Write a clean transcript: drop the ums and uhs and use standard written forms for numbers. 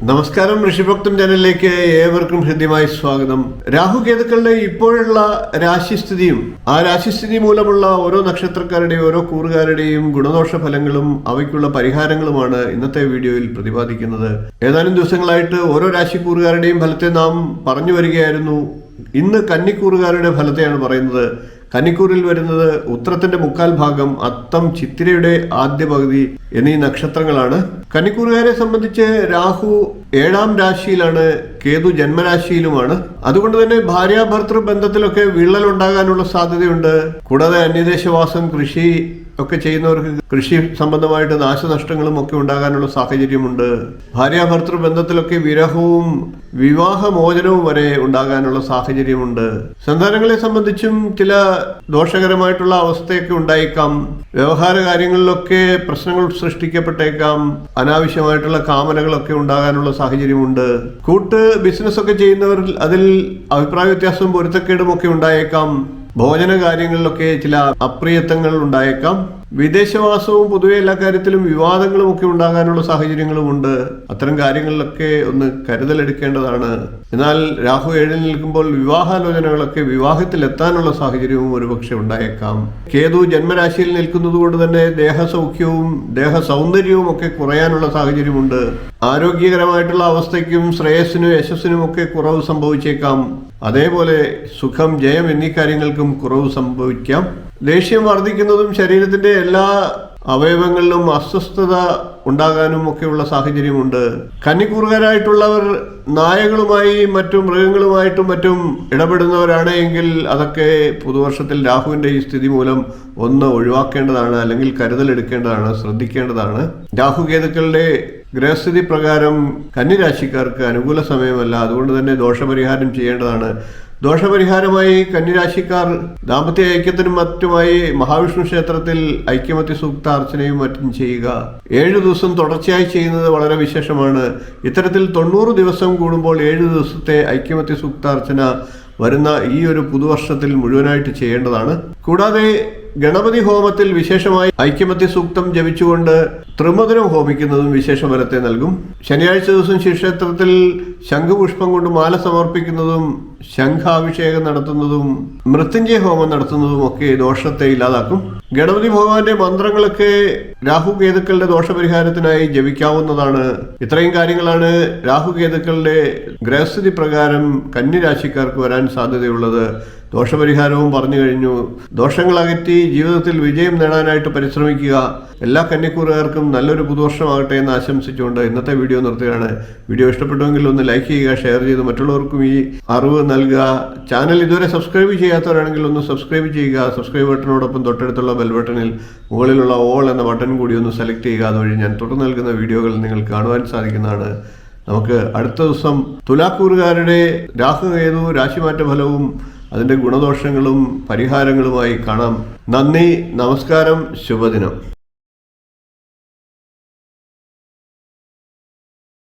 നമസ്കാരം, ഋഷിഭക്തം ചാനലിലേക്ക് ഏവർക്കും ഹൃദ്യമായി സ്വാഗതം. രാഹുകേതുക്കളുടെ ഇപ്പോഴുള്ള രാശിസ്ഥിതിയും ആ രാശിസ്ഥിതി മൂലമുള്ള ഓരോ നക്ഷത്രക്കാരുടെയും ഓരോ കൂറുകാരുടെയും ഗുണദോഷ ഫലങ്ങളും അവയ്ക്കുള്ള പരിഹാരങ്ങളുമാണ് ഇന്നത്തെ വീഡിയോയിൽ പ്രതിപാദിക്കുന്നത്. ഏതാനും ദിവസങ്ങളായിട്ട് ഓരോ രാശിക്കൂറുകാരുടെയും ഫലത്തെ നാം പറഞ്ഞു വരികയായിരുന്നു. ഇന്ന് കന്നിക്കൂറുകാരുടെ ഫലത്തെയാണ് പറയുന്നത്. കന്നിക്കൂറിൽ വരുന്നത് ഉത്രത്തിന്റെ മുക്കാൽ ഭാഗം, അത്തം, ചിത്തിരയുടെ ആദ്യ പകുതി എന്നീ നക്ഷത്രങ്ങളാണ്. കന്നിക്കൂറുകാരെ സംബന്ധിച്ച് രാഹു 7ാം രാശിയിലാണ്, കേതു ജന്മരാശിയിലുമാണ്. അതുകൊണ്ട് തന്നെ ഭാര്യാഭർത്തൃ ബന്ധത്തിലൊക്കെ വിള്ളൽ ഉണ്ടാകാനുള്ള സാധ്യതയുണ്ട്. കൂടാതെ അന്യദേശവാസം, കൃഷി ഒക്കെ ചെയ്യുന്നവർക്ക് കൃഷി സംബന്ധമായിട്ട് നാശനഷ്ടങ്ങളും ഒക്കെ ഉണ്ടാകാനുള്ള സാഹചര്യമുണ്ട്. ഭാര്യാഭർത്തൃ ബന്ധത്തിലൊക്കെ വിരഹവും വിവാഹമോചനവും വരെ ഉണ്ടാകാനുള്ള സാഹചര്യമുണ്ട്. സന്താനങ്ങളെ സംബന്ധിച്ചും ചില ദോഷകരമായിട്ടുള്ള അവസ്ഥയൊക്കെ ഉണ്ടായേക്കാം. വ്യവഹാര കാര്യങ്ങളിലൊക്കെ പ്രശ്നങ്ങൾ സൃഷ്ടിക്കപ്പെട്ടേക്കാം. അനാവശ്യമായിട്ടുള്ള കാമനകളൊക്കെ ഉണ്ടാകാനുള്ള സാഹചര്യമുണ്ട്. കൂട്ട് ബിസിനസ് ഒക്കെ ചെയ്യുന്നവർ അതിൽ അഭിപ്രായ വ്യത്യാസവും പൊരുത്തക്കേടും ഒക്കെ ഉണ്ടായേക്കാം. ഭോജന കാര്യങ്ങളിലൊക്കെ ചില അപ്രിയത്വങ്ങൾ ഉണ്ടായേക്കാം. വിദേശവാസവും പൊതുവെ എല്ലാ കാര്യത്തിലും വിവാദങ്ങളും ഒക്കെ ഉണ്ടാകാനുള്ള സാഹചര്യങ്ങളുമുണ്ട്. അത്തരം കാര്യങ്ങളിലൊക്കെ ഒന്ന് കരുതലെടുക്കേണ്ടതാണ്. എന്നാൽ രാഹു 7ൽ നിൽക്കുമ്പോൾ വിവാഹാലോചനകളൊക്കെ വിവാഹത്തിലെത്താനുള്ള സാഹചര്യവും ഒരുപക്ഷെ ഉണ്ടായേക്കാം. കേതു ജന്മരാശിയിൽ നിൽക്കുന്നത് കൊണ്ട് തന്നെ ദേഹസൗഖ്യവും ദേഹ സൗന്ദര്യവും ഒക്കെ കുറയാനുള്ള സാഹചര്യമുണ്ട്. ആരോഗ്യകരമായിട്ടുള്ള അവസ്ഥയ്ക്കും ശ്രേയസ്സിനും യശസ്സിനും ഒക്കെ കുറവ് സംഭവിച്ചേക്കാം. അതേപോലെ സുഖം, ജയം എന്നീ കാര്യങ്ങൾക്കും കുറവ് സംഭവിക്കാം. ദേഷ്യം വർദ്ധിക്കുന്നതും ശരീരത്തിന്റെ എല്ലാ അവയവങ്ങളിലും അസ്വസ്ഥത ഉണ്ടാകാനും ഒക്കെയുള്ള സാഹചര്യമുണ്ട്. കന്നിക്കൂറുകാരായിട്ടുള്ളവർ നായകളുമായി മറ്റും മൃഗങ്ങളുമായിട്ടും മറ്റും ഇടപെടുന്നവരാണ് എങ്കിൽ അതൊക്കെ പുതുവർഷത്തിൽ രാഹുവിന്റെ ഈ സ്ഥിതി മൂലം ഒന്ന് ഒഴിവാക്കേണ്ടതാണ്, അല്ലെങ്കിൽ കരുതലെടുക്കേണ്ടതാണ്, ശ്രദ്ധിക്കേണ്ടതാണ്. രാഹുകേതുക്കളുടെ ഗ്രഹസ്ഥിതി പ്രകാരം കന്നിരാശിക്കാർക്ക് അനുകൂല സമയമല്ല. അതുകൊണ്ട് തന്നെ ദോഷപരിഹാരം ചെയ്യേണ്ടതാണ്. ദോഷപരിഹാരമായി കന്നിരാശിക്കാർ ദാമ്പത്യ ഐക്യത്തിനും മറ്റുമായി മഹാവിഷ്ണു ക്ഷേത്രത്തിൽ ഐക്യമത്യ സൂക്താർച്ചനയും മറ്റും ചെയ്യുക. 7 ദിവസം തുടർച്ചയായി ചെയ്യുന്നത് വളരെ വിശേഷമാണ്. ഇത്തരത്തിൽ 90 ദിവസം കൂടുമ്പോൾ 7 ദിവസത്തെ ഐക്യമത്യ സൂക്താർച്ചന വരുന്ന ഈ ഒരു പുതുവർഷത്തിൽ മുഴുവനായിട്ട് ചെയ്യേണ്ടതാണ്. കൂടാതെ ഗണപതി ഹോമത്തിൽ വിശേഷമായി ഐക്യമത്യ സൂക്തം ജപിച്ചുകൊണ്ട് ത്രിമധുരം ഹോമിക്കുന്നതും വിശേഷ ഫലത്തെ നൽകും. ശനിയാഴ്ച ദിവസം ശിവക്ഷേത്രത്തിൽ ശംഖുപുഷ്പം കൊണ്ട് മാല സമർപ്പിക്കുന്നതും ശംഖാഭിഷേകം നടത്തുന്നതും മൃത്യുഞ്ജയ ഹോമം നടത്തുന്നതും ഒക്കെ ദോഷത്തെ ഇല്ലാതാക്കും. ഗണപതി ഭഗവാന്റെ മന്ത്രങ്ങളൊക്കെ രാഹുകേതുക്കളുടെ ദോഷപരിഹാരത്തിനായി ജപിക്കാവുന്നതാണ്. ഇത്രയും കാര്യങ്ങളാണ് രാഹുകേതുക്കളുടെ ഗ്രഹസ്ഥിതി പ്രകാരം കന്നിരാശിക്കാർക്ക് വരാൻ സാധ്യതയുള്ളത്. ദോഷപരിഹാരവും പറഞ്ഞു കഴിഞ്ഞു. ദോഷങ്ങൾ അകറ്റി ജീവിതത്തിൽ വിജയം നേടാനായിട്ട് പരിശ്രമിക്കുക. എല്ലാ കന്നിക്കൂറുകാർക്കും നല്ലൊരു പുതുവർഷമാകട്ടെ എന്ന് ആശംസിച്ചുകൊണ്ട് ഇന്നത്തെ വീഡിയോ നിർത്തുകയാണ്. വീഡിയോ ഇഷ്ടപ്പെട്ടുവെങ്കിൽ ഒന്ന് ലൈക്ക് ചെയ്യുക, ഷെയർ ചെയ്ത് മറ്റുള്ളവർക്കും ഈ അറിവ് നൽകുക. ചാനൽ ഇതുവരെ സബ്സ്ക്രൈബ് ചെയ്യാത്തവരാണെങ്കിൽ ഒന്ന് സബ്സ്ക്രൈബ് ചെയ്യുക. സബ്സ്ക്രൈബ് ബട്ടനോടൊപ്പം തൊട്ടടുത്തുള്ള ബെൽ ബട്ടണിൽ മുകളിലുള്ള ഓൾ എന്ന ബട്ടൺ കൂടി ഒന്ന് സെലക്ട് ചെയ്യുക. അതുവഴി ഞാൻ തുടർന്ന് നൽകുന്ന വീഡിയോകൾ നിങ്ങൾ കാണുവാൻ സാധിക്കുന്നതാണ്. നമുക്ക് അടുത്ത ദിവസം തുലാക്കൂറുകാരുടെ രാഹുകേതു രാശിമാറ്റ ഫലവും അതിൻ്റെ ഗുണദോഷങ്ങളും പരിഹാരങ്ങളുമായി കാണാം. നന്ദി, നമസ്കാരം, ശുഭദിനം.